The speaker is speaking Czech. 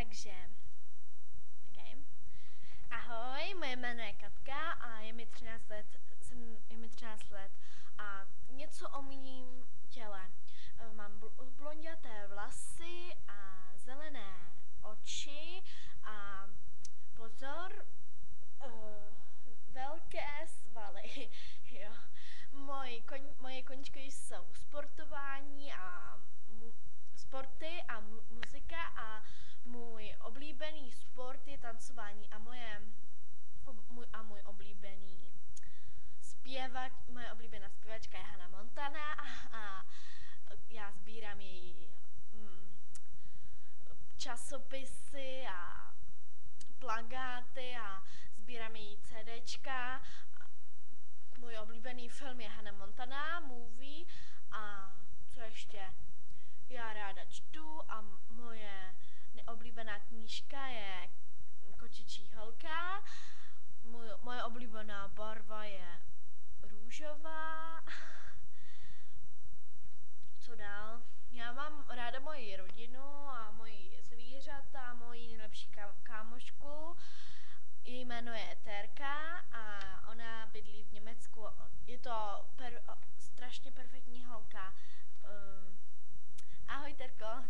Takže, okay. Ahoj, moje jméno je Katka a je mi 13 let a něco o mým těle. Mám blonděté vlasy a zelené oči a pozor, velké svaly. Jo. Moje koníčky jsou sportování a sporty a muzika a můj oblíbený sport je tancování a můj oblíbený moje oblíbená zpěvačka je Hannah Montana a já sbírám její časopisy a plakáty a sbírám její CDčka. Můj oblíbený film je Hannah Montana movie a co ještě? Já ráda čtu a moje neoblíbená knížka je Kočičí holka. Moje oblíbená barva je růžová. Co dál? Já mám ráda moji rodinu a moji zvířata, moji nejlepší kámošku. Její jméno je Terka a ona bydlí v Německu. Je to strašně perfektní holka. Ahoj, Terko.